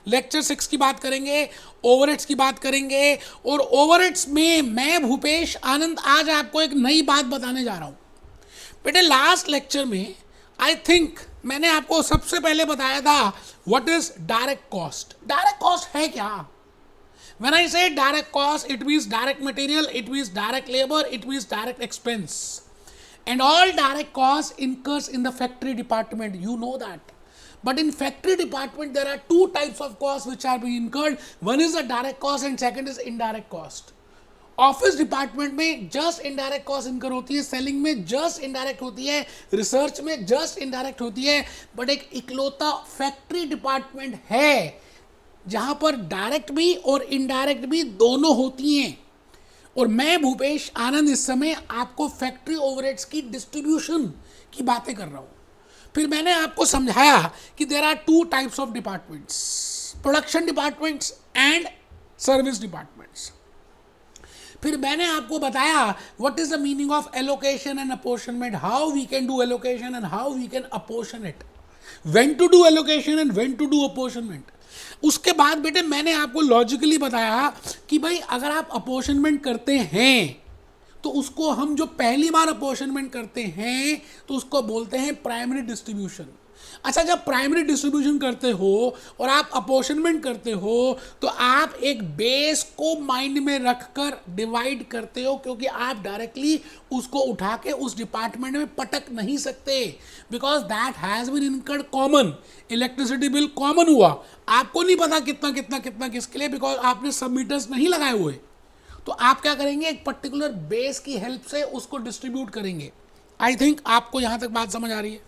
Lecture 6 की बात करेंगे, ओवरहेड्स की बात करेंगे, और ओवरहेड्स में मैं भूपेश आनंद आज आपको एक नई बात बताने जा रहा हूँ। बेटे लास्ट लेक्चर में आई थिंक मैंने आपको सबसे पहले बताया था what is direct cost. Direct cost है क्या? When I say direct cost, it means direct material, it means direct labor, it means direct expense. And all direct costs incurs in the factory department. You know that. But in factory department, there are two types of costs which are being incurred. One is the direct cost and second is indirect cost. Office department में just indirect cost incur होती है, selling में just indirect होती है, research में just indirect होती है, but एक इकलौता फैक्ट्री डिपार्टमेंट है जहां पर डायरेक्ट भी और इनडायरेक्ट भी दोनों होती हैं। और मैं भूपेश आनंद इस समय आपको फैक्ट्री ओवरहेड्स की डिस्ट्रीब्यूशन की बातें कर रहा हूं। फिर मैंने आपको समझाया कि there are two types of departments, production departments and service departments. फिर मैंने आपको बताया what is the meaning of allocation and apportionment, how we can do allocation and how we can apportion it, when to do allocation and when to do apportionment. उसके बाद बेटे मैंने आपको logically बताया कि भाई अगर आप अपोर्शनमेंट करते हैं तो उसको हम जो पहली बार अपोर्शनमेंट करते हैं तो उसको बोलते हैं प्राइमरी डिस्ट्रीब्यूशन। अच्छा, जब प्राइमरी डिस्ट्रीब्यूशन करते हो और आप अपोर्शनमेंट करते हो तो आप एक बेस को माइंड में रखकर डिवाइड करते हो, क्योंकि आप डायरेक्टली उसको उठा के उस डिपार्टमेंट में पटक नहीं सकते, because that has been incurred common. Electricity bill common हुआ, आपको नहीं पता कितना कितना कितना किसके लिए, बिकॉज आपने सबमीटर्स नहीं लगाए हुए। तो आप क्या करेंगे, एक पर्टिकुलर बेस की हेल्प से उसको डिस्ट्रीब्यूट करेंगे। आई थिंक आपको यहां तक बात समझ आ रही है।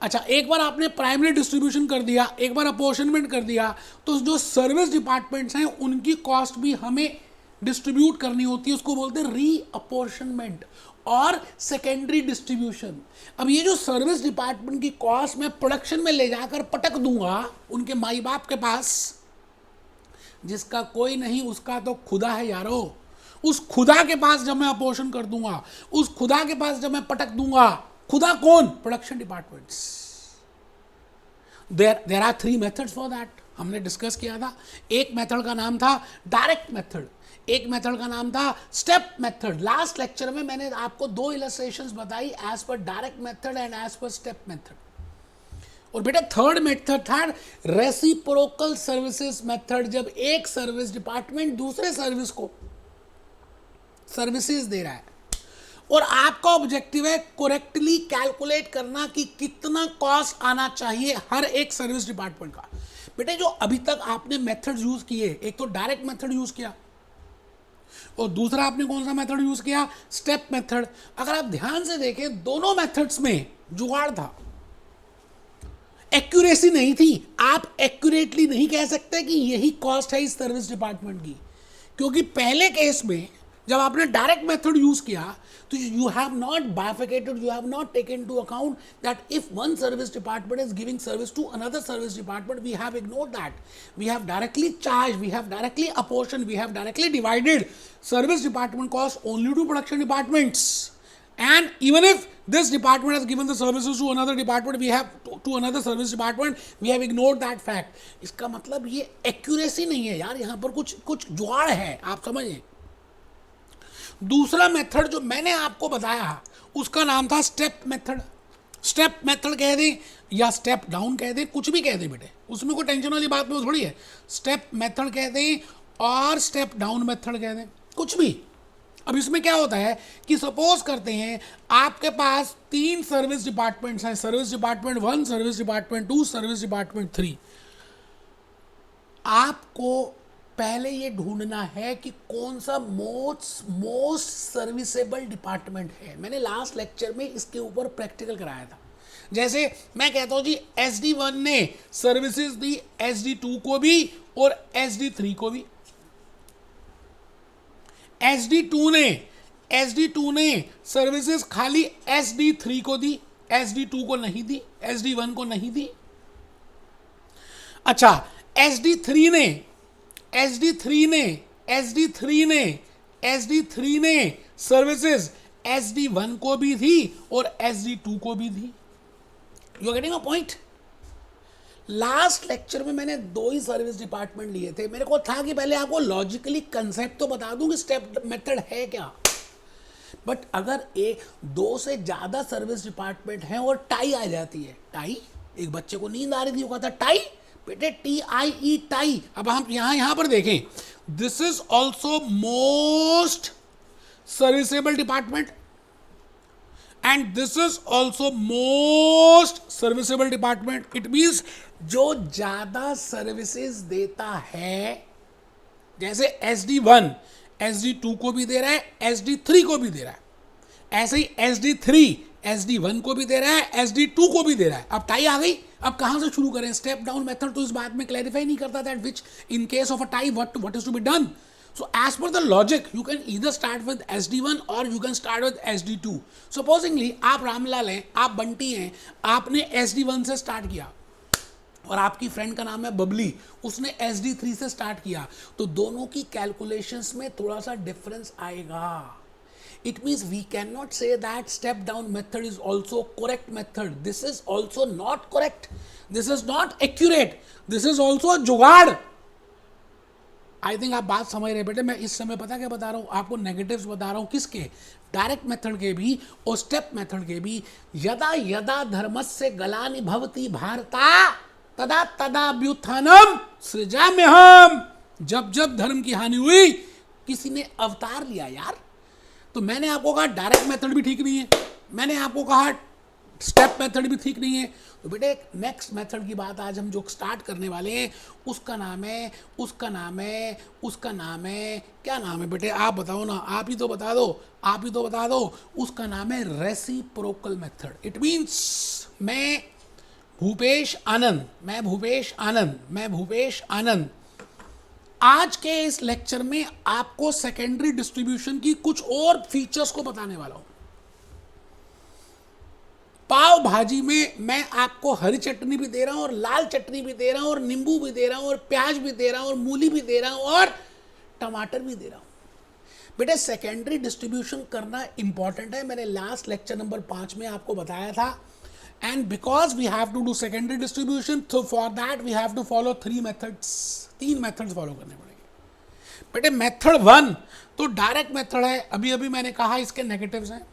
अच्छा, एक बार आपने प्राइमरी डिस्ट्रीब्यूशन कर दिया, एक बार अपोर्शनमेंट कर दिया, तो जो सर्विस डिपार्टमेंट्स हैं उनकी कॉस्ट भी हमें डिस्ट्रीब्यूट करनी होती है, उसको बोलते हैं री अपोर्शनमेंट और सेकेंडरी डिस्ट्रीब्यूशन। अब ये जो सर्विस डिपार्टमेंट की कॉस्ट मैं प्रोडक्शन में ले जाकर पटक दूंगा उनके माई बाप के पास, जिसका कोई नहीं उसका तो खुदा है यारो। उस खुदा के पास जब मैं अपोर्शन कर दूंगा, उस खुदा के पास जब मैं पटक दूंगा, खुदा कौन? Production departments. There are 3 methods for that, हमने डिस्कस किया था। एक मेथड का नाम था डायरेक्ट मेथड, एक मेथड का नाम था स्टेप मेथड। लास्ट लेक्चर में मैंने आपको 2 इलस्ट्रेशंस बताई, as per direct method and as per step method. और बेटा थर्ड मेथड था रेसिप्रोकल सर्विसेज मेथड, जब एक सर्विस डिपार्टमेंट दूसरे सर्विस को सर्विसेज दे रहा है और आपका ऑब्जेक्टिव है करेक्टली कैलकुलेट करना कि कितना कॉस्ट आना चाहिए हर एक सर्विस डिपार्टमेंट का। बेटे जो अभी तक आपने मेथड यूज किए, एक तो डायरेक्ट मेथड यूज किया और दूसरा आपने कौन सा मेथड यूज किया? Step method. अगर आप ध्यान से देखें दोनों मेथड्स में जुगाड़ था, एक्यूरेसी नहीं थी। आप एक्यूरेटली नहीं कह सकते कि यही कॉस्ट है इस सर्विस डिपार्टमेंट की, क्योंकि पहले केस में जब आपने डायरेक्ट मेथड यूज किया तो you have not bifurcated, you have not taken to account that if one service department is giving service to another service department, we have ignored that, we have directly charge, we have directly apportion, we have directly divided service department cost only to production departments. And even if this department has given the services to another department, we have to another service department, we have ignored that fact. इसका मतलब ये accuracy नहीं है यार, यहाँ पर कुछ जुगाड़ है, आप समझिए। दूसरा मेथड जो मैंने आपको बताया उसका नाम था स्टेप मेथड। स्टेप मेथड कह दें या स्टेप डाउन कह दें, कुछ भी कह दें बेटे, उसमें कोई टेंशन वाली बात नहीं थोड़ी है। स्टेप मेथड कह दें और स्टेप डाउन मेथड कह दें, कुछ भी। अब इसमें क्या होता है कि सपोज करते हैं आपके पास 3 सर्विस डिपार्टमेंट्स हैं, service department 1, service department 2, service department 3। आपको पहले ये ढूंढना है कि कौन सा मोस्ट सर्विसेबल डिपार्टमेंट है। मैंने लास्ट लेक्चर में इसके ऊपर प्रैक्टिकल कराया था। जैसे मैं कहता हूं जी SD1 ने सर्विसेज दी SD2 को भी और SD3 को भी। SD2 ने सर्विसेज खाली SD3 को दी, SD2 को नहीं दी, SD1 को नहीं दी। अच्छा, SD3 ने सर्विसेज SD1 को भी दी और SD2 को भी दी। You are getting a point? Last lecture में मैंने 2 ही सर्विस डिपार्टमेंट लिए थे। मेरे को था कि पहले आपको लॉजिकली कंसेप्ट तो बता दूं कि स्टेप मेथड है क्या, बट अगर 2 से ज़्यादा सर्विस डिपार्टमेंट हैं और टाई आ जाती है, टाई, एक बच्चे को नींद आ रही थी, वो कहता टाई, बेटे TIE टाई। अब हम यहां पर देखें, this is also most serviceable department and this is also most serviceable department. It means जो ज्यादा सर्विसेज देता है, जैसे SD1 SD2 को भी दे रहा है, SD3 को भी दे रहा है, ऐसे ही SD3 SD1 को भी दे रहा है, SD2 को भी दे रहा है। अब टाई आ गई, अब कहां से शुरू करें? स्टेप डाउन मेथड तो इस बात में क्लैरिफाई नहीं करता that which in case of a tie what is to be done. So as per the logic, you can either start with SD1 or you can start with SD2. Supposingly आप रामलाल हैं, आप बंटी हैं, आपने SD1 से start किया और आपकी friend का नाम है बबली, उसने SD3 से स्टार्ट किया, तो दोनों की कैलकुलेशंस में थोड़ा सा डिफरेंस आएगा। It means we cannot say that step down method is also correct method. This is also not correct. This is not accurate. This is also a जुगाड़। आई थिंक आप बात समझ रहे बेटे। मैं इस समय पता क्या बता रहा हूँ आपको, नेगेटिव्स बता रहा हूँ, किसके? डायरेक्ट मेथड के भी और स्टेप मेथड के भी। यदा यदा धर्मस्य ग्लानि भवति भारता तदा तदा व्युत्थानम सृजाम्यहम्। जब जब धर्म की हानि हुई किसी ने अवतार लिया यार। तो मैंने आपको कहा डायरेक्ट मेथड भी ठीक नहीं है, मैंने आपको कहा स्टेप मेथड भी ठीक नहीं है। तो बेटे नेक्स्ट मेथड की बात आज हम जो स्टार्ट करने वाले हैं उसका नाम है क्या नाम है बेटे? आप बताओ ना, आप ही तो बता दो। उसका नाम है रेसिप्रोकल मेथड। इट मीन्स मैं भूपेश आनंद आज के इस लेक्चर में आपको सेकेंडरी डिस्ट्रीब्यूशन की कुछ और फीचर्स को बताने वाला हूं। पाव भाजी में मैं आपको हरी चटनी भी दे रहा हूं और लाल चटनी भी दे रहा हूं और नींबू भी दे रहा हूं और प्याज भी दे रहा हूं और मूली भी दे रहा हूं और टमाटर भी दे रहा हूं। बेटे सेकेंडरी डिस्ट्रीब्यूशन करना इंपॉर्टेंट है, मैंने लास्ट लेक्चर नंबर 5 में आपको बताया था। And because we have to do secondary distribution, तो for that we have to follow 3 methods follow करने पड़ेंगे। बेटे मेथड 1 तो डायरेक्ट मेथड है, अभी मैंने कहा इसके नेगेटिव्स हैं।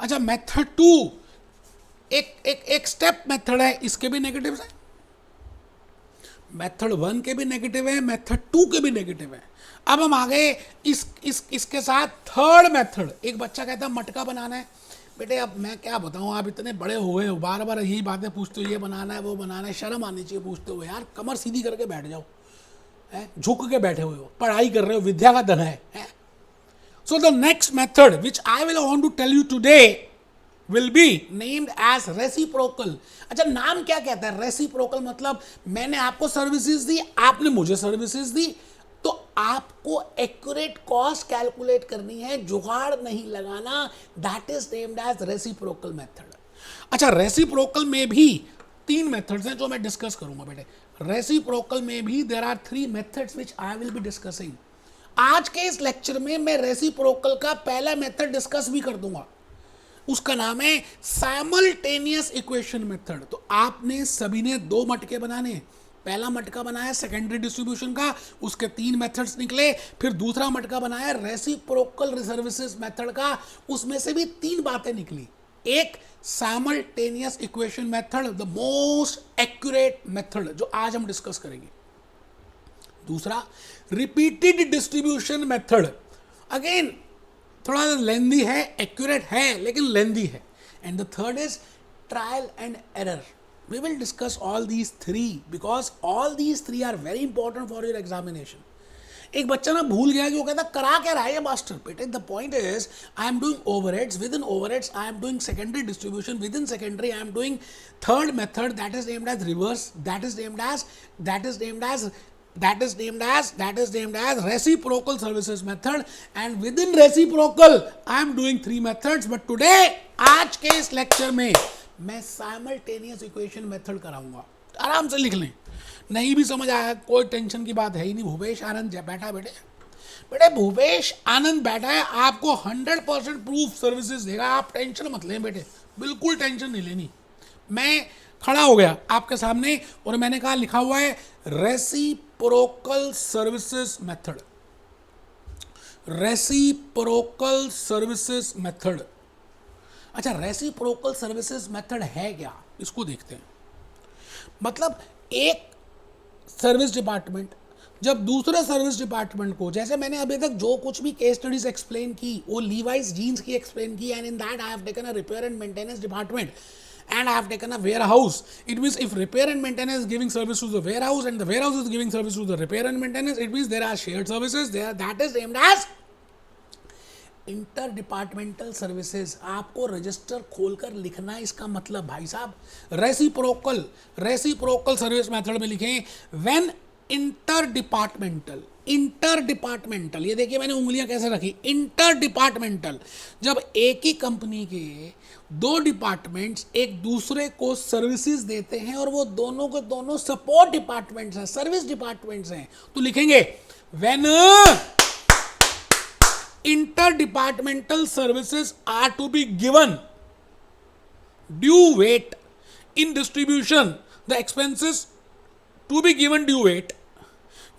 अच्छा मेथड 2 एक स्टेप मेथड है, इसके भी नेगेटिव्स हैं। मेथड 1 के भी नेगेटिव है, मेथड 2 के भी नेगेटिव है। अब हम आ गए इसके साथ थर्ड मेथड। एक बच्चा कहता है मटका बनाना है। बेटे अब मैं क्या बताऊं, आप इतने बड़े हो गए हो, बार बार यही बातें पूछते हो, ये बनाना है वो बनाना है, शर्म आनी चाहिए पूछते हो यार। कमर सीधी करके बैठ जाओ, झुक के बैठे हुए हो, पढ़ाई कर रहे हो, विद्या का धन है। So the next method which I will want to tell you today will be named as reciprocal। अच्छा नाम क्या कहता है? रेसिप्रोकल मतलब मैंने आपको सर्विसेज दी, आपने मुझे सर्विसेज दी, तो आपको एक्यूरेट कॉस्ट कैलकुलेट करनी है, जुगाड़ नहीं लगाना। That is named as reciprocal method. अच्छा रेसिप्रोकल में भी 3 मेथड्स हैं जो मैं डिस्कस करूंगा बेटे। रेसिप्रोकल में भी there are 3 methods which I will be discussing. आज के इस लेक्चर में मैं रेसिप्रोकल का पहला मेथड डिस्कस भी कर दूंगा, उसका नाम है साइमल्टेनियस इक्वेशन मेथड। तो आपने सभी ने 2 मटके बनाने हैं। पहला मटका बनाया सेकेंडरी डिस्ट्रीब्यूशन का, उसके 3 मेथड्स निकले। फिर दूसरा मटका बनाया रेसिप्रोकल सर्विसेज मेथड का, उसमें से भी 3 बातें निकली। एक simultaneous equation method, the most accurate method जो आज हम डिस्कस करेंगे। दूसरा रिपीटेड डिस्ट्रीब्यूशन मेथड, अगेन थोड़ा लेंदी है, एक्यूरेट है लेकिन लेंदी है। And the third is trial and error. We will discuss all these 3 because all these 3 are very important for your examination. एक बच्चा ना भूल गया कि वो कहता करा क्या रहा है मास्टर। बेटे the point is I am doing overheads, within overheads I am doing secondary distribution, within secondary I am doing third method that is named as reverse, that is named as reciprocal services method, and within reciprocal I am doing 3 methods, but today आज के इस lecture में मैं simultaneous equation method कराऊंगा। आराम से लिख लें, नहीं भी समझ आया कोई टेंशन की बात है ही नहीं। भूपेश आनंद बैठा है बेटे भूपेश आनंद बैठा है, आपको 100% प्रूफ सर्विसेज देगा। आप टेंशन मत लें बेटे, बिल्कुल टेंशन नहीं लेनी। मैं खड़ा हो गया आपके सामने और मैंने कहा लिखा हुआ है reciprocal services method, reciprocal services method. अच्छा, रेसिप्रोकल सर्विसेज मेथड है क्या, इसको देखते हैं। मतलब एक सर्विस डिपार्टमेंट जब दूसरे सर्विस डिपार्टमेंट को, जैसे मैंने अभी तक जो कुछ भी केस स्टडीज एक्सप्लेन की वो लीवाइस जीन्स की एक्सप्लेन की, and in that I have taken a repair and maintenance department and I have taken a warehouse. It means if repair and maintenance is giving service to the warehouse and the warehouse is giving service to the repair and maintenance, it means there are shared services there, that is named as inter departmental services. आपको register खोलकर लिखना है इसका मतलब भाई साहब, reciprocal, reciprocal service method में लिखें when inter departmental, inter departmental, ये देखिए मैंने उंगलियां कैसे रखी, इंटर डिपार्टमेंटल, जब एक ही कंपनी के दो डिपार्टमेंट्स एक दूसरे को सर्विसेज देते हैं और वो दोनों के दोनों सपोर्ट डिपार्टमेंट्स हैं, सर्विस डिपार्टमेंट्स हैं, तो लिखेंगे when interdepartmental services are to be given due weight in distribution, the expenses to be given due weight।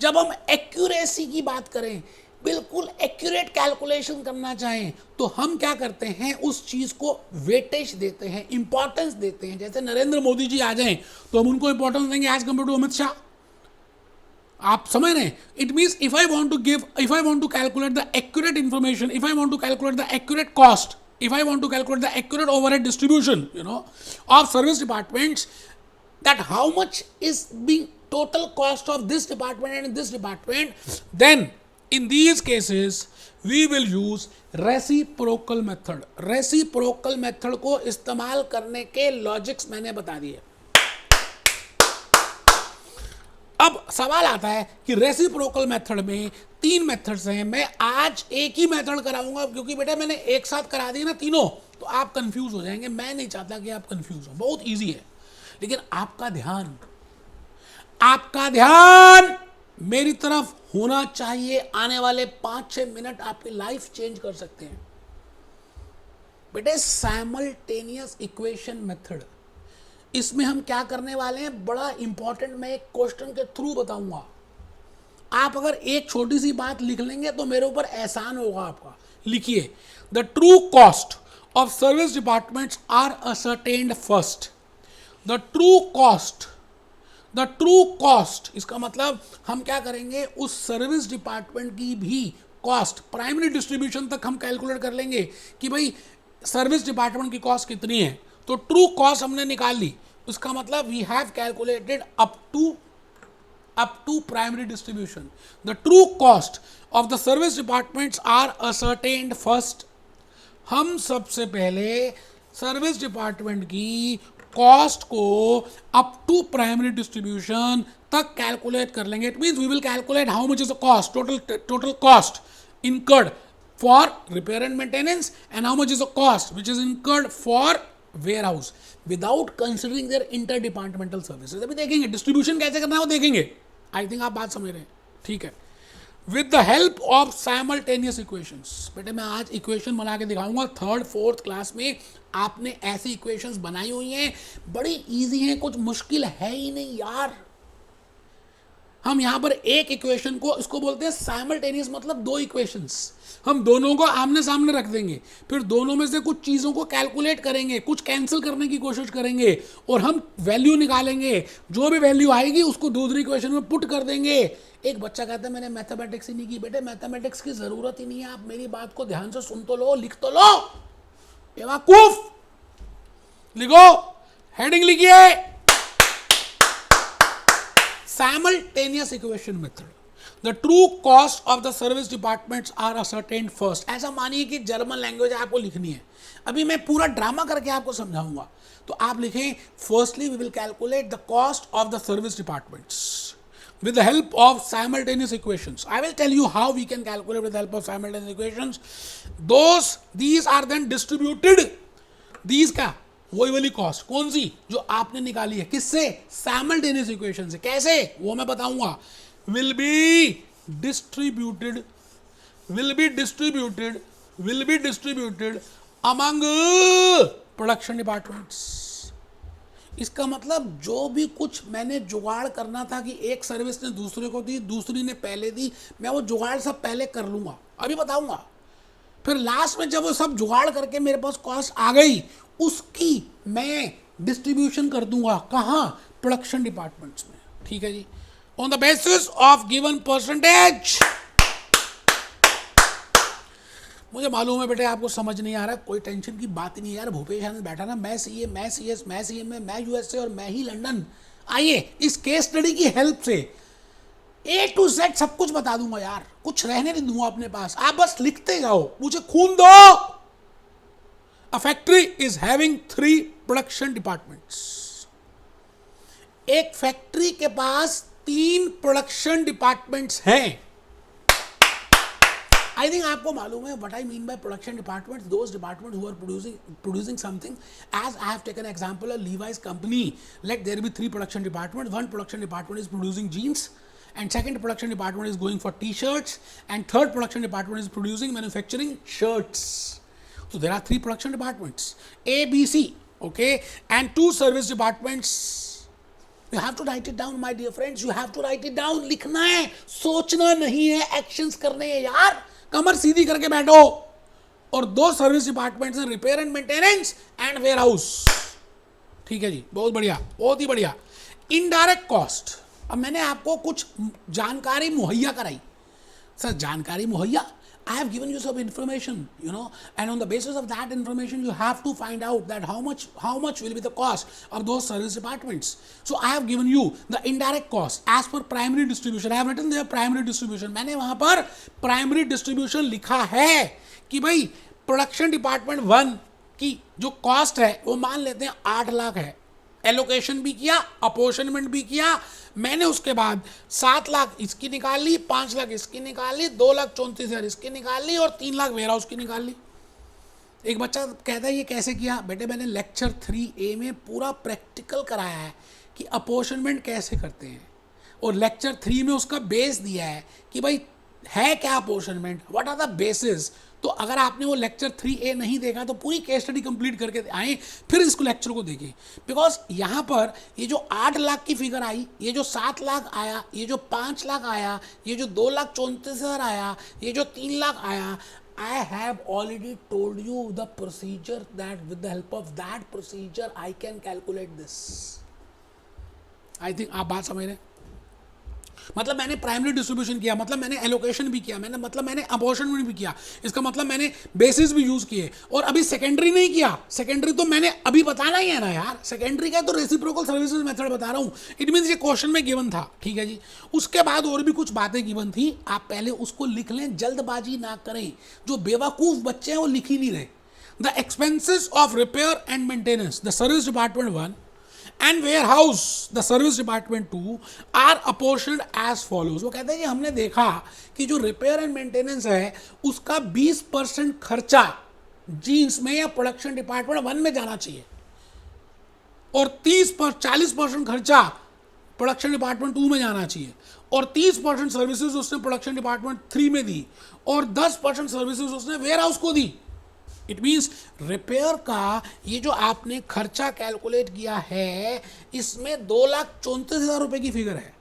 जब हम एक्यूरेसी की बात करें, बिल्कुल एक्यूरेट कैलकुलेशन करना चाहें, तो हम क्या करते हैं, उस चीज को वेटेज देते हैं, इंपॉर्टेंस देते हैं। जैसे नरेंद्र मोदी जी आ जाएं तो हम उनको इंपॉर्टेंस देंगे as compare to Amit Shah. आप समझ रहे हैं? It means if I want to calculate the accurate information, if I want to calculate the accurate cost, if I want to calculate the accurate overhead distribution, of service departments, that how much is being total cost of this department and this department, then in these cases we will use reciprocal method। reciprocal method को इस्तेमाल करने के logics मैंने बता दिए। अब सवाल आता है कि रेसिप्रोकल मेथड में तीन मेथड्स हैं। मैं आज एक ही मेथड कराऊंगा क्योंकि बेटा मैंने एक साथ करा दिए ना तीनों, तो आप कंफ्यूज हो जाएंगे। मैं नहीं चाहता कि आप कंफ्यूज हो, बहुत इजी है, लेकिन आपका ध्यान मेरी तरफ होना चाहिए। आने वाले 5-6 मिनट आपकी लाइफ चेंज कर सकते हैं। बेटे साइमल्टेनियस इक्वेशन मेथड, इसमें हम क्या करने वाले हैं, बड़ा इंपॉर्टेंट, मैं एक क्वेश्चन के थ्रू बताऊंगा। आप अगर एक छोटी सी बात लिख लेंगे तो मेरे ऊपर एहसान होगा आपका। लिखिए, the true cost of service departments are ascertained first. The true cost, इसका मतलब हम क्या करेंगे, उस सर्विस डिपार्टमेंट की भी कॉस्ट प्राइमरी डिस्ट्रीब्यूशन तक हम कैलकुलेट कर लेंगे कि भाई सर्विस डिपार्टमेंट की कॉस्ट कितनी है। तो ट्रू कॉस्ट हमने निकाल ली, उसका मतलब we have calculated up to primary distribution. The true cost of the service departments are ascertained first. हम सबसे पहले सर्विस डिपार्टमेंट की कॉस्ट को अप टू प्राइमरी डिस्ट्रीब्यूशन तक कैलकुलेट कर लेंगे। It means we will calculate how much is the cost, total cost incurred for repair and maintenance, and how much is the cost which is incurred for warehouse without considering their interdepartmental services। अभी देखेंगे distribution कैसे करना है, वो देखेंगे। आई think आप बात समझ रहे हैं, ठीक है। With the help of simultaneous equations, बेटे मैं आज इक्वेशन बना के दिखाऊंगा। 3rd 4th क्लास में आपने ऐसी इक्वेशंस बनाई हुई हैं, बड़ी इजी हैं, कुछ मुश्किल है ही नहीं यार। हम यहां पर एक इक्वेशन को, इसको बोलते हैं साइमल्टेनियस, मतलब दो इक्वेशंस, हम दोनों को आमने सामने रख देंगे, फिर दोनों में से कुछ चीज़ों को कैलकुलेट करेंगे, कुछ कैंसिल करने की कोशिश करेंगे और हम वैल्यू निकालेंगे। जो भी वैल्यू आएगी उसको दूसरी इक्वेशन में पुट कर देंगे। एक बच्चा कहता है मैंने मैथमेटिक्स ही नहीं की। बेटे मैथमेटिक्स की ज़रूरत ही नहीं है, आप मेरी बात को ध्यान से सुन तो लो, लिख तो लो। बेवकूफ, लिखो, हेडिंग लिखिए, simultaneous equation method। The true cost of the service departments are ascertained first। ऐसा मानिए कि जर्मन लैंग्वेज आपको लिखनी है, अभी मैं पूरा ड्रामा करके आपको समझाऊंगा। तो आप लिखें, firstly we will calculate the cost of the service departments with the help of simultaneous equations। I will tell you how we can calculate with the help of simultaneous equations। These are then distributed। These का वही वाली cost कौन सी जो आपने निकाली है, किससे, simultaneous equation से। कैसे, वो मैं बताऊंगा। Will be distributed among production departments. इसका मतलब जो भी कुछ मैंने जुगाड़ करना था कि एक सर्विस ने दूसरे को दी, दूसरी ने पहले दी, मैं वो जुगाड़ सब पहले कर लूँगा, अभी बताऊँगा। फिर लास्ट में जब वो सब जुगाड़ करके मेरे पास कॉस्ट आ गई, उसकी मैं डिस्ट्रीब्यूशन कर दूंगा कहाँ, प्रोडक्शन डिपार्टमेंट्स में। ठीक है जी, on the basis of given percentage. मुझे मालूम है बेटे आपको समझ नहीं आ रहा, कोई टेंशन की बात ही नहीं यार। भूपेश आनंद बैठा ना, मैं सीए, मैं सीएस, मैं सीएमए, मैं यूएसए और मैं ही लंदन। आइए इस केस स्टडी की हेल्प से ए टू जेड सब कुछ बता दूंगा यार, कुछ रहने नहीं दूंगा अपने पास, आप बस लिखते जाओ, मुझे खून दो। A factory is having 3 production departments. एक फैक्ट्री के पास 3 प्रोडक्शन डिपार्टमेंट्स हैं। आई थिंक आपको मालूम है what I mean by production departments, those departments who are producing something. As I have taken an example of Levi's company, let there be 3 production departments. One production department is producing jeans, and second production department is going for t-shirts, and third production department is producing manufacturing shirts. So there are 3 production departments, A, B, C, okay, and 2 service departments. You have to write it down my dear friends, you have to write it down. लिखना है, सोचना नहीं है, actions करने हैं यार। कमर सीधी करके बैठो। और 2 सर्विस डिपार्टमेंट्स हैं, repair and maintenance and warehouse. ठीक है जी, बहुत बढ़िया, बहुत ही बढ़िया। इनडायरेक्ट कॉस्ट, अब मैंने आपको कुछ जानकारी मुहैया कराई। सर जानकारी मुहैया, I have given you some information, you know, and on the basis of that information, you have to find out that how much will be the cost of those service departments. So I have given you the indirect cost as per primary distribution. I have written there primary distribution. मैंने वहाँ पर primary distribution लिखा है कि भाई production department 1 की जो cost है वो मान लेते हैं 8 लाख है। एलोकेशन भी किया, अपोर्शनमेंट भी किया मैंने, उसके बाद 7 लाख इसकी निकाल ली, 5 लाख इसकी निकाल ली, 2,34,000 इसकी निकाल ली और 3 लाख वेयर हाउस की निकाल ली। एक बच्चा कहता है ये कैसे किया? बेटे मैंने लेक्चर 3A में पूरा प्रैक्टिकल कराया है कि अपोर्शनमेंट कैसे करते हैं, और लेक्चर 3 में उसका बेस दिया है कि भाई है क्या apportionment, what are the basis. तो अगर आपने वो लेक्चर 3A नहीं देखा तो पूरी केस स्टडी कंप्लीट करके आए, फिर इसको लेक्चर को देखें। बिकॉज यहाँ पर ये जो 8 लाख की फिगर आई, ये जो 7 लाख आया, ये जो 5 लाख आया, ये जो 2,34,000 आया, ये जो 3 लाख आया, I have already told you the procedure that with the help of that procedure I can calculate this. I think आप बात समझ रहे हैं? मतलब मैंने प्राइमरी डिस्ट्रीब्यूशन किया, मतलब मैंने एलोकेशन भी किया, मैंने अपोर्शनमेंट भी किया, इसका मतलब मैंने बेसिस भी यूज किए। और अभी सेकेंडरी नहीं किया, सेकेंडरी तो मैंने अभी बताना ही है ना यार। सेकेंडरी का तो रेसिप्रोकल सर्विसेज मेथड बता रहा हूँ, इट मीन्स ये क्वेश्चन में गिवन था। ठीक है जी, उसके बाद और भी कुछ बातें गिवन थी, आप पहले उसको लिख लें, जल्दबाजी ना करें। जो बेवकूफ़ बच्चे हैं वो लिख ही नहीं रहे। The expenses of repair and maintenance, the service department 1 and warehouse the service department 2 are apportioned as follows. वो कहते हैं कि हमने देखा कि जो रिपेयर एंड मेंटेनेंस है उसका 20% खर्चा जीन्स में या प्रोडक्शन डिपार्टमेंट 1 में जाना चाहिए, और 40% खर्चा प्रोडक्शन डिपार्टमेंट 2 में जाना चाहिए, और 30% सर्विसेज उसने प्रोडक्शन डिपार्टमेंट 3 में दी, और 10% सर्विसेज उसने वेयर हाउस को दी। इट मीन्स रिपेयर का ये जो आपने खर्चा कैलकुलेट किया है, इसमें 2,34,000 रुपये की फिगर है।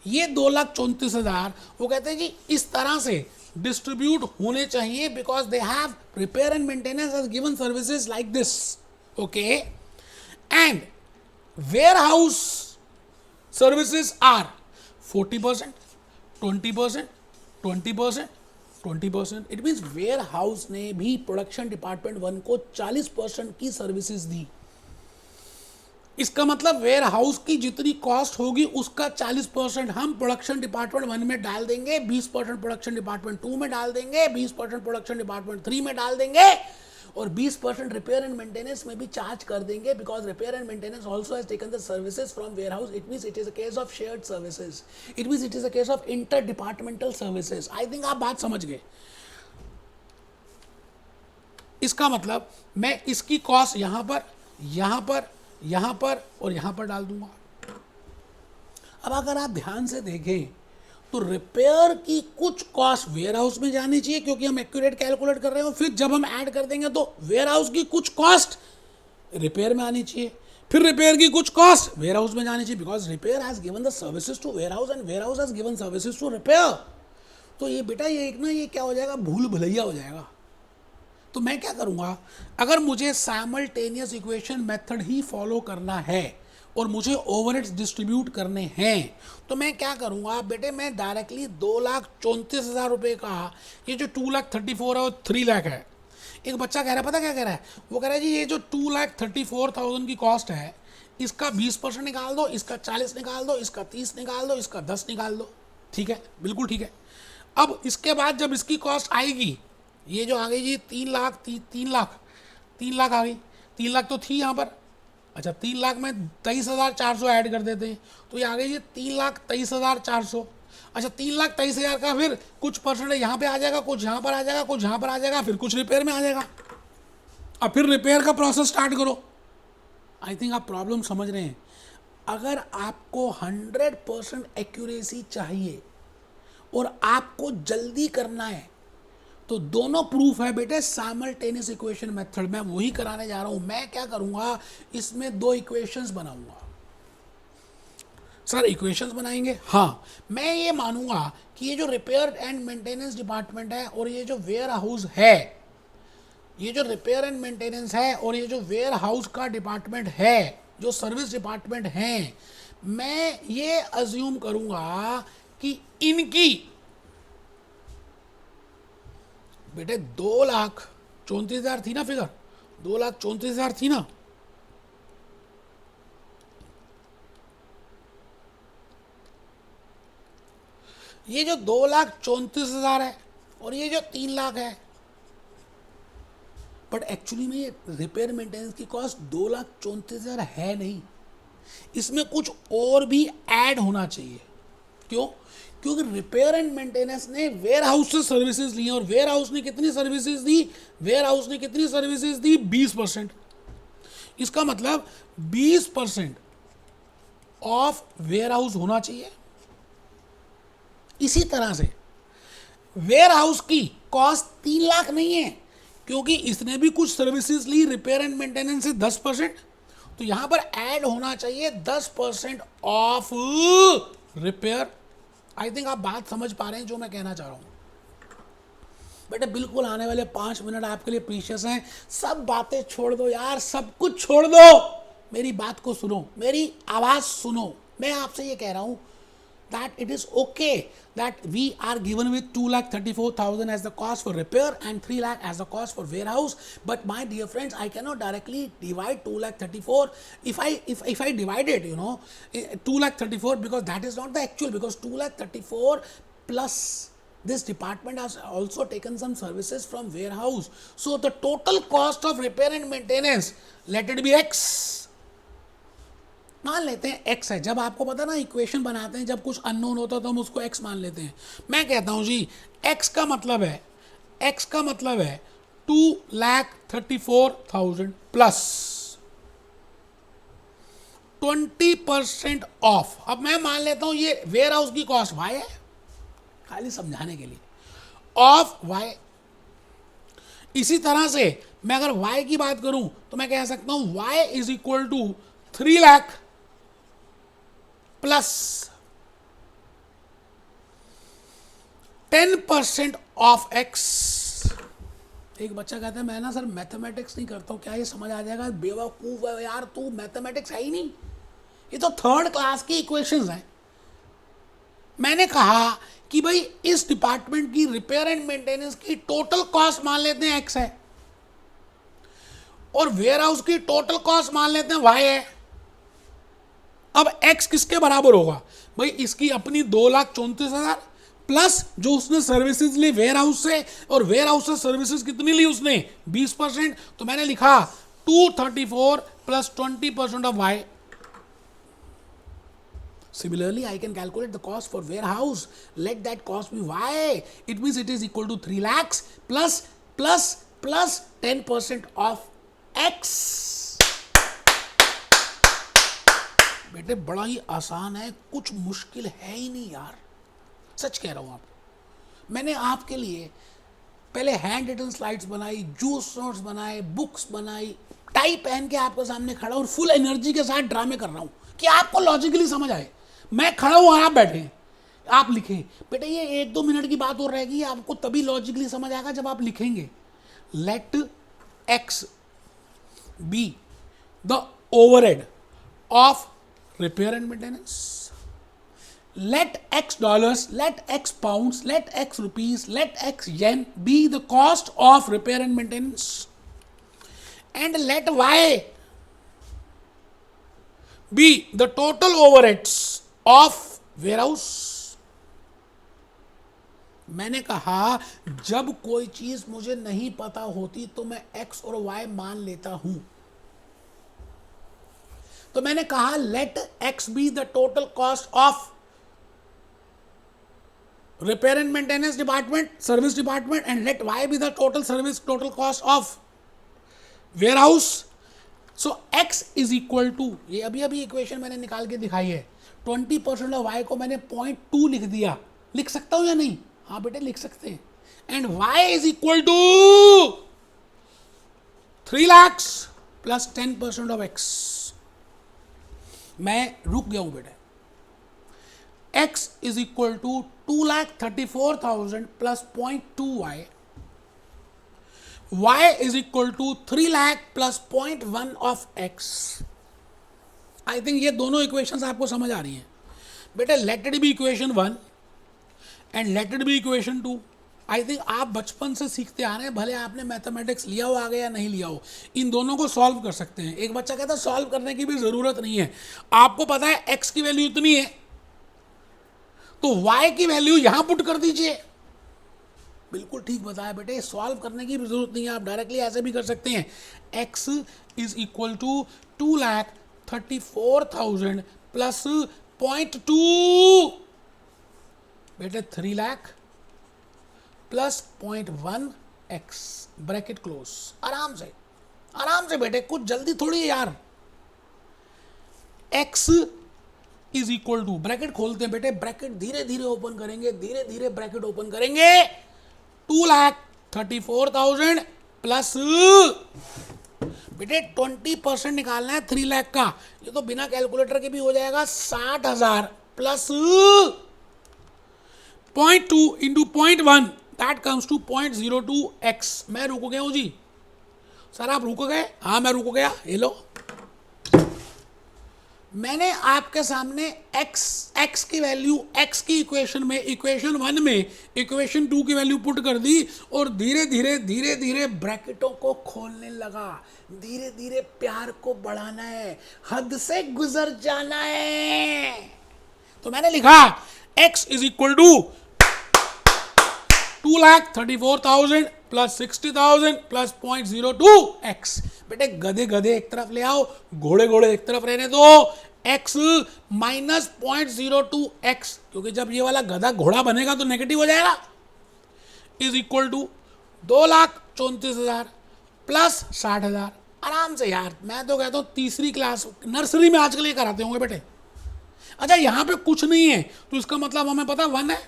ये 2,34,000 वो कहते हैं जी इस तरह से डिस्ट्रीब्यूट होने चाहिए, because they have repair and maintenance as given services like this, okay. And warehouse services are 40%, 20%, 20%, 20%। It means warehouse ने भी प्रोडक्शन डिपार्टमेंट 1 को 40% की सर्विसेज दी। इसका मतलब वेयर हाउस की जितनी कॉस्ट होगी उसका 40% हम प्रोडक्शन डिपार्टमेंट 1 में डाल देंगे, 20% प्रोडक्शन डिपार्टमेंट 2 में डाल देंगे, 20% प्रोडक्शन डिपार्टमेंट 3 में डाल देंगे, और 20% रिपेयर एंड मेंटेनेंस में भी चार्ज कर देंगे, because repair and maintenance also has taken the services from warehouse. It means it is a case of shared services, it means it is a case of inter departmental services. I think आप बात समझ गए। इसका मतलब मैं इसकी cost यहां पर, यहां पर, यहां पर और यहां पर डाल दूंगा। अब अगर आप ध्यान से देखें तो रिपेयर की कुछ कॉस्ट वेयर हाउस में जानी चाहिए, क्योंकि हम एक्यूरेट कैलकुलेट कर रहे हैं, और फिर जब हम ऐड कर देंगे तो वेयर हाउस की कुछ कॉस्ट रिपेयर में आनी चाहिए, फिर रिपेयर की कुछ कॉस्ट वेयर हाउस में जानी चाहिए, because repair has given the services to warehouse and warehouse has given services to repair. तो ये बेटा ये एक ना ये क्या हो जाएगा, भूल भुलैया हो जाएगा। तो मैं क्या करूँगा, अगर मुझे साइमल्टेनियस इक्वेशन मेथड ही फॉलो करना है और मुझे ओवरहेड्स डिस्ट्रीब्यूट करने हैं, तो मैं क्या करूँगा बेटे, मैं डायरेक्टली 2,34,000 रुपये का ये जो 2,34,000 है और 3 लाख है। एक बच्चा कह रहा है, पता क्या कह रहा है, वो कह रहा है जी ये जो 2,34,000 की कॉस्ट है, इसका 20% निकाल दो, इसका 40 निकाल दो, इसका 30 निकाल दो, इसका 10 निकाल दो। ठीक है, बिल्कुल ठीक है। अब इसके बाद जब इसकी कॉस्ट आएगी, ये जो आ गई जी 3 लाख आ गई, 3 लाख तो थी यहाँ पर। अच्छा 3 लाख में 23,400 ऐड कर देते हैं, तो ये आ गई जी 3,23,400। अच्छा 3,23,000 का फिर कुछ परसेंट यहाँ पे आ जाएगा, कुछ यहाँ पर आ जाएगा, कुछ यहाँ पर आ जाएगा, फिर कुछ रिपेयर में आ जाएगा। अब फिर रिपेयर का प्रोसेस स्टार्ट करो। आई थिंक आप प्रॉब्लम समझ रहे हैं। अगर आपको 100% एक्यूरेसी चाहिए और आपको जल्दी करना है, तो दोनों प्रूफ है बेटे साइमल्टेनियस इक्वेशन मेथड। मैं वही कराने जा रहा हूं। मैं क्या करूंगा, इसमें 2 इक्वेशंस बनाऊंगा। सर इक्वेशंस बनाएंगे? हाँ, मैं ये मानूंगा कि ये जो रिपेयर एंड मेंटेनेंस डिपार्टमेंट है और ये जो वेयर हाउस है, ये जो रिपेयर एंड मेंटेनेंस है और ये जो वेयर हाउस का डिपार्टमेंट है, जो सर्विस डिपार्टमेंट है, मैं ये अज्यूम करूंगा कि इनकी बेटे 2,34,000 थी ना फिगर, 2,34,000 थी ना। ये जो 2,34,000 है और ये जो 3 लाख है, बट एक्चुअली में ये रिपेयर मेंटेनेंस की कॉस्ट 2,34,000 है नहीं, इसमें कुछ और भी ऐड होना चाहिए। क्यों? क्योंकि रिपेयर एंड मेंटेनेंस ने वेयर हाउस से सर्विसेज ली हैं और वेयर हाउस ने कितनी सर्विसेज दी? वेयर हाउस ने कितनी सर्विसेज दी? 20%। इसका मतलब 20% ऑफ वेयर हाउस होना चाहिए। इसी तरह से वेयर हाउस की कॉस्ट 3 लाख नहीं है, क्योंकि इसने भी कुछ सर्विसेज ली रिपेयर एंड मेंटेनेंस से 10%, तो यहां पर ऐड होना चाहिए 10% ऑफ रिपेयर। आई थिंक आप बात समझ पा रहे हैं जो मैं कहना चाह रहा हूं। बेटे बिल्कुल आने वाले 5 मिनट आपके लिए प्रीशियस हैं। सब बातें छोड़ दो यार, सब कुछ छोड़ दो, मेरी बात को सुनो, मेरी आवाज सुनो। मैं आपसे ये कह रहा हूं that it is okay that we are given with 2,34,000 as the cost for repair and 3 lakh as the cost for warehouse. But my dear friends, I cannot directly divide 2,34,000. If I divide it, 2,34,000, because that is not the actual, because 2,34,000 plus this department has also taken some services from warehouse. So the total cost of repair and maintenance, let it be X. मान लेते हैं x है। जब आपको पता ना equation बनाते हैं, जब कुछ अननोन होता है तो हम उसको x मान लेते हैं। मैं कहता हूं जी x का मतलब है 2,34,000 प्लस 20% ऑफ। अब मैं मान लेता हूं ये वेयर हाउस की कॉस्ट y है, खाली समझाने के लिए, ऑफ y। इसी तरह से मैं अगर y की बात करूं तो मैं कह सकता हूं y is equal to 3 lakh plus 10% of x। एक बच्चा कहता है मैं ना सर मैथमेटिक्स नहीं करता हूं, क्या ये समझ आ जाएगा? बेवकूफ है यार तू, मैथमेटिक्स है ही नहीं, ये तो 3rd क्लास की इक्वेशंस हैं। मैंने कहा कि भाई इस डिपार्टमेंट की रिपेयर एंड मेंटेनेंस की टोटल कॉस्ट मान लेते हैं x है और वेयर हाउस की टोटल कॉस्ट मान लेते हैं y है। अब x किसके बराबर होगा भाई? इसकी अपनी 2,34,000 प्लस जो उसने सर्विसेज ली वेयर हाउस से, और वेयर हाउस से सर्विसेज कितनी ली उसने? 20%। तो मैंने लिखा 234 plus 20% of y। Similarly, I can calculate the cost for warehouse. Let that cost be y. It means it is equal to 3 lakhs plus 10% of x. बेटे बड़ा ही आसान है, कुछ मुश्किल है ही नहीं यार, सच कह रहा हूं आपको। मैंने आपके लिए पहले हैंड रिटन स्लाइड्स बनाई, जूस नोट्स बनाए, बुक्स बनाई, टाई पहन के आपके सामने खड़ा और फुल एनर्जी के साथ ड्रामे कर रहा हूं कि आपको लॉजिकली समझ आए। मैं खड़ा हूं और आप बैठे हैं, आप लिखें। बेटे ये 1-2 मिनट की बात और रहेगी, आपको तभी लॉजिकली समझ आएगा जब आप लिखेंगे। Let x be the overhead of repair and maintenance, let x dollars, let x pounds, let x rupees, let x yen be the cost of repair and maintenance, and let y be the total overheads of warehouse. मैंने कहा जब कोई चीज मुझे नहीं पता होती तो मैं x और y मान लेता हूं। तो मैंने कहा let x be the total cost of repair and maintenance department, service department, and let y be the total cost of warehouse. So x is equal to, ये अभी इक्वेशन मैंने निकाल के दिखाई है, 20% ऑफ y को मैंने 0.2 लिख दिया। लिख सकता हूं या नहीं? हाँ बेटे लिख सकते हैं। And y is equal to 3 lakhs plus 10% of x। मैं रुक गया हूं बेटे। x is equal to 2,34,000 plus 0.2 y, y is equal to 3 lakh plus 0.1 of x। I think ये दोनों इक्वेशंस आपको समझ आ रही हैं बेटे। Let it be equation 1 and let it be equation 2। I think आप बचपन से सीखते आ रहे हैं, भले आपने मैथमेटिक्स लिया हो आगे या नहीं लिया हो, इन दोनों को सॉल्व कर सकते हैं। एक बच्चा कहता है सॉल्व करने की भी जरूरत नहीं है, आपको पता है x की वैल्यू इतनी है तो y की वैल्यू यहां पुट कर दीजिए। बिल्कुल ठीक बताया बेटे, सॉल्व करने की भी जरूरत नहीं है, आप डायरेक्टली ऐसे भी कर सकते हैं। x is equal to 2,34,000 plus 0.2 बेटे 3 lakh plus 0.1 x, bracket close. आराम से बेटे, कुछ जल्दी थोड़ी है यार। x is equal to, bracket खोलते हैं बेटे, ब्रैकेट धीरे धीरे ओपन करेंगे, धीरे धीरे ब्रैकेट ओपन करेंगे, 2,34,000 प्लस बेटे 20% निकालना है 3 लाख का, ये तो बिना कैलकुलेटर के भी हो जाएगा, 60,000 plus 0.2 into 0.1 that comes to 0.02x। मैं रुक गया हूं जी। सर आप रुक गए? हाँ मैं रुक गया। ये लो, मैंने आपके सामने x की वैल्यू x की इक्वेशन में, इक्वेशन 1 में इक्वेशन 2 की वैल्यू पुट कर दी और धीरे धीरे ब्रैकेटों को खोलने लगा। धीरे धीरे प्यार को बढ़ाना है, हद से गुजर जाना है। तो मैंने लिखा x is equal to 2,34,000 plus 60,000 plus 0.02x। बेटे गधे एक तरफ ले आओ, घोड़े एक तरफ रहने दो, x माइनस 0.02x, क्योंकि जब ये वाला गधा घोड़ा बनेगा तो नेगेटिव हो जाएगा, इज इक्वल टू 2,34,000 प्लस 60,000। आराम से यार, मैं तो कहता हूँ तीसरी क्लास नर्सरी में आजकल ये कराते होंगे बेटे। अच्छा यहाँ पे कुछ नहीं है तो इसका मतलब हमें पता 1 है।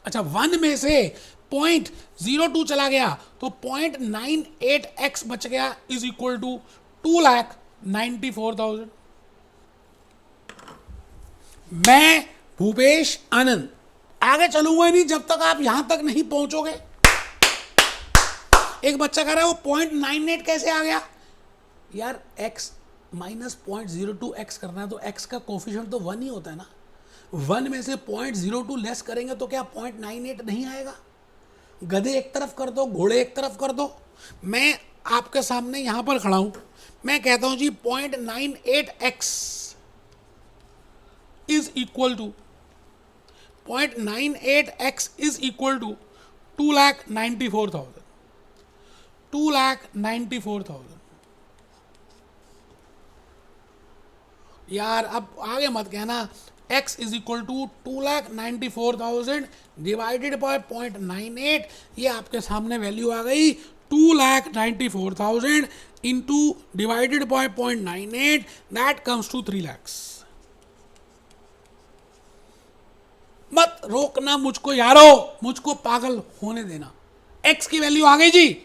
अच्छा 1 में से 0.02 चला गया तो 0.98x बच गया, इज इक्वल टू 2,94,000। मैं भूपेश आनंद आगे चलूंगा नहीं जब तक आप यहां तक नहीं पहुंचोगे। एक बच्चा कह रहा है वो 0.98 कैसे आ गया? यार x माइनस 0.02x करना है तो x का कोफिशिएंट तो 1 ही होता है ना। 1 में से 0.02 लेस करेंगे तो क्या 0.98 नहीं आएगा? गधे एक तरफ कर दो, घोड़े एक तरफ कर दो। मैं आपके सामने यहां पर खड़ा हूं, मैं कहता हूं जी 0.98x is equal to 0.98x is equal to 2,94,000। 2,94,000। यार अब आगे मत कहना x is equal to 2,94,000 divided by 0.98। ये आपके सामने वैल्यू आ गई 2,94,000 into divided by 0.98 that comes to 3 lakhs। मत रोकना मुझको यारो, मुझको पागल होने देना। एक्स की वैल्यू आ गई जी,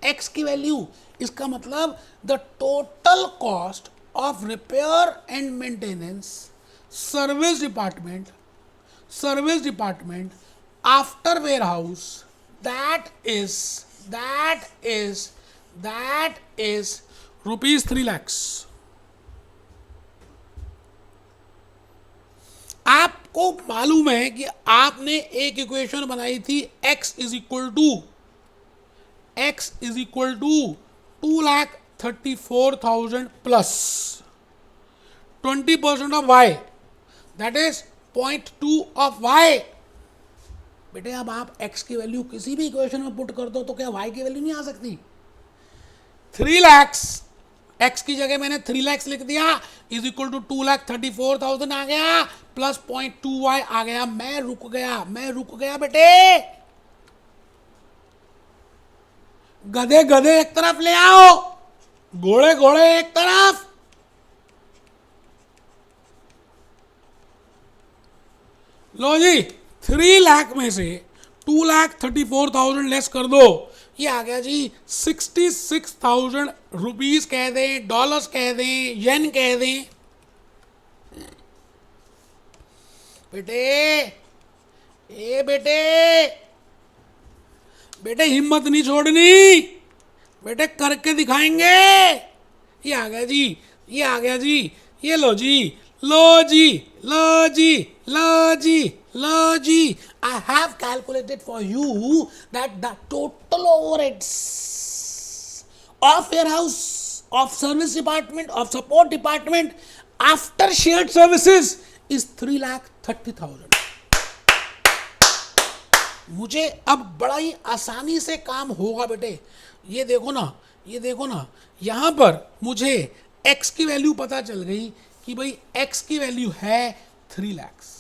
एक्स की वैल्यू, इसका मतलब the total cost of repair and maintenance service department after warehouse, that is rupees 3 lakhs। आपको मालूम है कि आपने एक इक्वेशन बनाई थी x is equal to 2,34,000 plus 20% of y, that is 0.2 of y। बेटे अब आप x की वैल्यू किसी भी इक्वेशन में पुट कर दो तो क्या y की वैल्यू नहीं आ सकती? 3 lakhs, x की जगह मैंने 3 lakhs लिख दिया, इज इक्वल टू 2,34,000 आ गया, प्लस 0.2y आ गया। मैं रुक गया बेटे। गधे एक तरफ ले आओ, घोड़े एक तरफ। लो जी, 3 लाख में से 2,34,000 लेस कर दो, ये आ गया जी 66,000 रुपीज कह दें, डॉलर्स कह दें, येन कह दें। बेटे हिम्मत नहीं छोड़नी, बेटे करके दिखाएंगे। ये आ गया जी, ये लो जी। I have calculated for you that the total overheads of warehouse, of service department, of support department after shared services is 3,30,000। मुझे अब बड़ा ही आसानी से काम होगा बेटे। ये देखो ना, यहां पर मुझे x की वैल्यू पता चल गई कि भाई x की वैल्यू है 3 lakhs,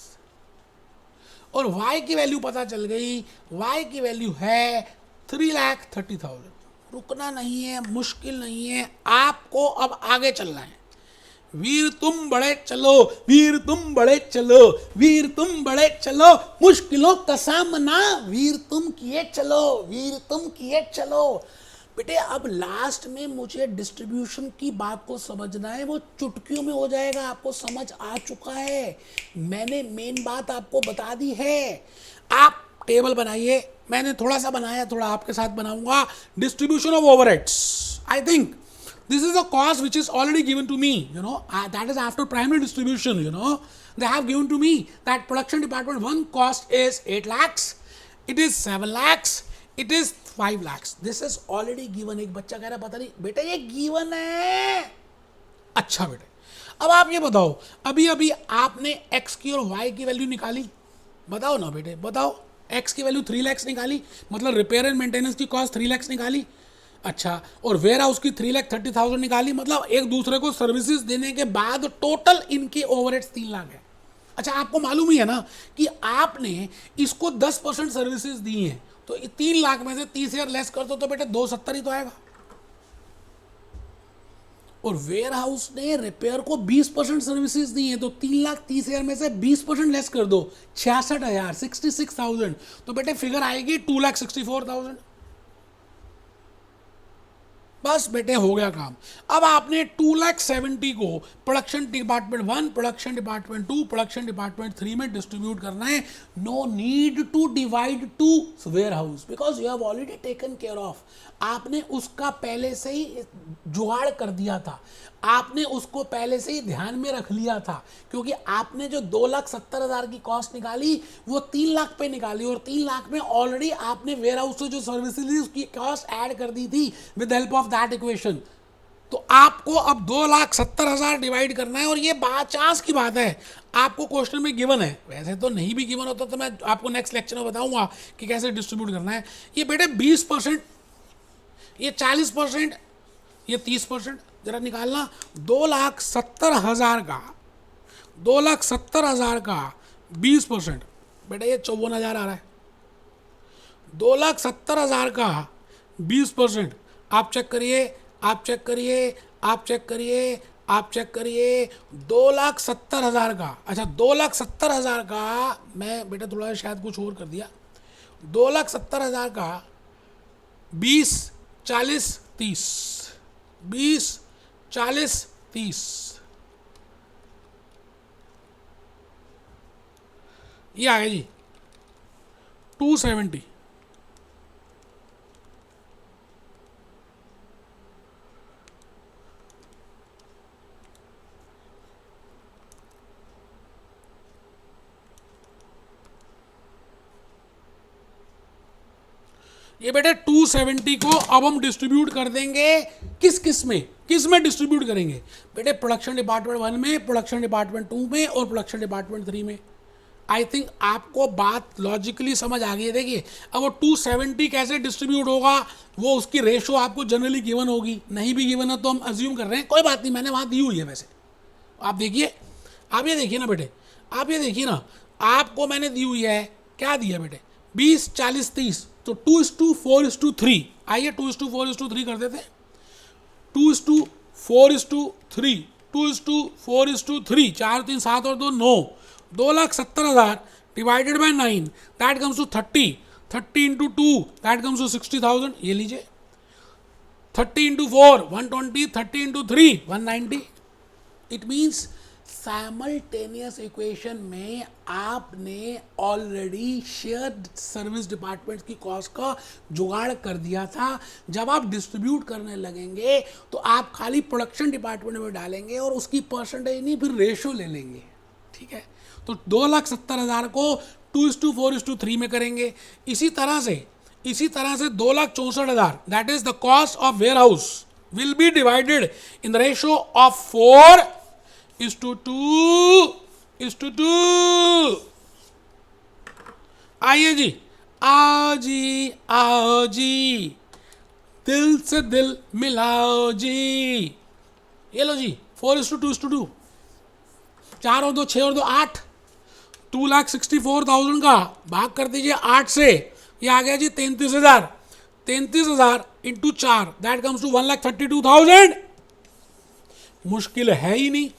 और y की वैल्यू पता चल गई, y की वैल्यू है 3,30,000। रुकना नहीं है, मुश्किल नहीं है, आपको अब आगे चलना है। वीर तुम बढ़े चलो, मुश्किलों का सामना वीर तुम किए चलो। बेटे अब लास्ट में मुझे डिस्ट्रीब्यूशन की बात को समझना है, वो चुटकियों में हो जाएगा, आपको समझ आ चुका है। मैंने मेन बात आपको बता दी है। आप टेबल बनाइए, मैंने थोड़ा सा बनाया, थोड़ा आपके साथ बनाऊंगा। Distribution of overheads, I think this is a cost which is already given to me, that is after primary distribution, they have given to me that production department one cost is 8 lakhs, it is 7 lakhs, it is 5 lakhs, this is already given। एक बच्चा कह रहा पता नहीं बेटा ये given है। अच्छा बेटे अब आप ये बताओ, अभी आपने x की और y की वैल्यू निकाली, बताओ ना बेटे, बताओ। x की वैल्यू 3 lakhs निकाली, मतलब रिपेयर एंड मेंटेनेंस की कॉस्ट 3 lakhs निकाली। अच्छा, और वेयर हाउस की 3,30,000 निकाली, मतलब एक दूसरे को सर्विसेज देने के बाद टोटल इनके ओवरहेड्स 3 लाख है। अच्छा, आपको मालूम ही है ना कि आपने इसको 10% सर्विसेज दी हैं, तो 3 लाख में से 30,000 लेस कर दो तो बेटे 270 ही तो आएगा। और वेयर हाउस ने रिपेयर को 20% सर्विसेज दी हैं, तो 3,30,000 में से 20% लेस कर दो, 66,000, 66,000, तो बेटे फिगर आएगी 2,64,000। बस बेटे हो गया काम। अब आपने 2,70,000 को production department 1, production department 2, production department 3 में डिस्ट्रीब्यूट करना है। No need to divide to warehouse because you have already taken care of. आपने उसका पहले से ही जुगाड़ कर दिया था, आपने उसको पहले से ही ध्यान में रख लिया था, क्योंकि आपने जो 2,70,000 की कॉस्ट निकाली वो 3 लाख पे निकाली, और 3 लाख में ऑलरेडी आपने वेयर हाउस से जो सर्विसेज थी उसकी कॉस्ट ऐड कर दी थी with help of that equation. तो आपको अब 2,70,000 डिवाइड करना है, और ये बाय चांस की बात है, आपको क्वेश्चन में गिवन है, वैसे तो नहीं भी गिवन होता तो मैं आपको नेक्स्ट लेक्चर में बताऊंगा कि कैसे डिस्ट्रीब्यूट करना है। ये बेटे 20%, ये 40%, ये 30%, जरा निकालना। 2,70,000 का 20%, बेटा ये 54,000 आ रहा है। 2,70,000 का 20%, आप चेक करिए, आप चेक करिए, आप चेक करिए, आप चेक करिए। 2,70,000 का, अच्छा 2,70,000 का, मैं बेटा थोड़ा शायद कुछ और कर दिया। 2,70,000 का 20, 40, 30, 20, 40, 30, ये आ गया जी 270। ये बेटे 270 को अब हम डिस्ट्रीब्यूट कर देंगे किस में डिस्ट्रीब्यूट करेंगे बेटे? प्रोडक्शन डिपार्टमेंट 1 में, प्रोडक्शन डिपार्टमेंट 2 में और प्रोडक्शन डिपार्टमेंट 3 में। आई थिंक आपको बात लॉजिकली समझ आ गई है। देखिए अब वो 270 कैसे डिस्ट्रीब्यूट होगा, वो उसकी रेशो आपको जनरली गिवन होगी, नहीं भी गिवन है तो हम अज्यूम कर रहे हैं, कोई बात नहीं, मैंने वहाँ दी हुई है। वैसे आप देखिए, आप ये देखिए ना बेटे, आप ये देखिए ना, आपको मैंने दी हुई है, क्या दिया बेटे? 20, 40, 30, तो 2:4:3। आइए 2:4:3 कर देते हैं। 2:4:3, 2:4:3, 4, 3, 7 और 2, 9, 2,70,000 divided by 9, that comes to 30, 30 into 2 that comes to 60,000। ये लीजिए 30 into 4 120, 30 into 3 190। It means simultaneous equation में आपने ऑलरेडी शेयर सर्विस डिपार्टमेंट की कॉस्ट का जुगाड़ कर दिया था। जब आप डिस्ट्रीब्यूट करने लगेंगे तो आप खाली प्रोडक्शन डिपार्टमेंट में डालेंगे और उसकी परसेंटेज नहीं, फिर रेशो ले लेंगे। ठीक है, तो 2,70,000 को 2:4:3 में करेंगे। इसी तरह से 2,64,000 that is the cost of warehouse will be divided in the ratio of 4:2:2। आइए जी, आओ जी, आओ जी, दिल से दिल मिलाओ जी। ये लो जी 4:2:2, 4 और 2 6 और 2 8, 2,64,000 का भाग कर दीजिए 8 से, ये आ गया जी 33,000। 33,000 इंटू 4 दैट कम्स टू 1,32,000। मुश्किल है ही नहीं।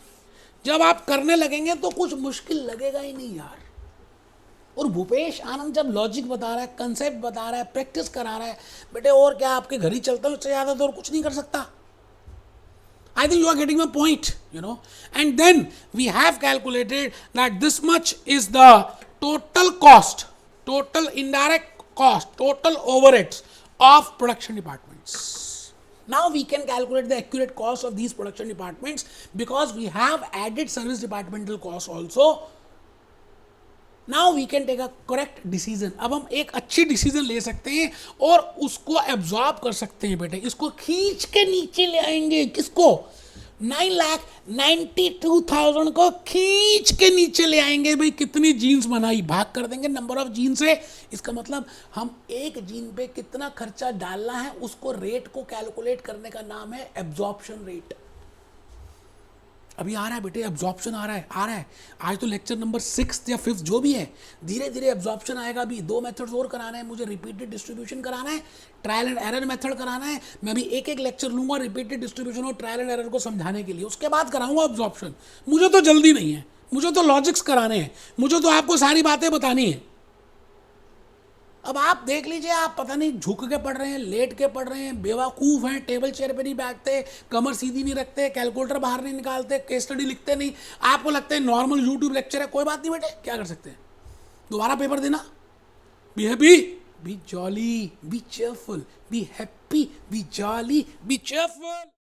जब आप करने लगेंगे तो कुछ मुश्किल लगेगा ही नहीं यार। और भूपेश आनंद जब लॉजिक बता रहा है, कंसेप्ट बता रहा है, प्रैक्टिस करा रहा है, बेटे और क्या आपके घर ही चलता है, उससे ज़्यादा तो और कुछ नहीं कर सकता। I think you are getting my point, you know. And then we have calculated that this much is the total cost, total indirect cost, total overheads of production departments. Now we can calculate the accurate cost of these production departments because we have added service departmental costs also. Now we can take a correct decision. अब हम एक अच्छी decision ले सकते हैं और उसको absorb कर सकते हैं बेटे। इसको खींच के नीचे ले आएंगे, किसको? 9,92,000 को खींच के नीचे ले आएंगे। भाई कितनी जीन्स बनाई, भाग कर देंगे नंबर ऑफ जीन से। इसका मतलब हम एक जीन पे कितना खर्चा डालना है उसको रेट को कैलकुलेट करने का नाम है एब्जॉर्प्शन रेट। अभी आ रहा है बेटे, एब्जॉर्प्शन आ रहा है। आज तो लेक्चर नंबर 6 या 5 जो भी है, धीरे धीरे एब्जॉर्प्शन आएगा। अभी 2 मेथड्स और कराना है मुझे, रिपीटेड डिस्ट्रीब्यूशन कराना है, ट्रायल एंड एरर मेथड कराना है। मैं अभी एक लेक्चर लूंगा रिपीटेड डिस्ट्रीब्यूशन और ट्रायल एंड एरर को समझाने के लिए, उसके बाद कराऊंगा एब्जॉर्प्शन। मुझे तो जल्दी नहीं है, मुझे तो लॉजिक्स कराने हैं, मुझे तो आपको सारी बातें बतानी है। अब आप देख लीजिए, आप पता नहीं झुक के पढ़ रहे हैं, लेट के पढ़ रहे हैं, बेवकूफ़ हैं, टेबल चेयर पे नहीं बैठते, कमर सीधी नहीं रखते, कैलकुलेटर बाहर नहीं निकालते, केस स्टडी लिखते नहीं। आपको लगता है नॉर्मल यूट्यूब लेक्चर है, कोई बात नहीं बेटे, क्या कर सकते हैं, दोबारा पेपर देना। Be happy, B jolly, B cheerful, be happy, B jolly, B cheerful.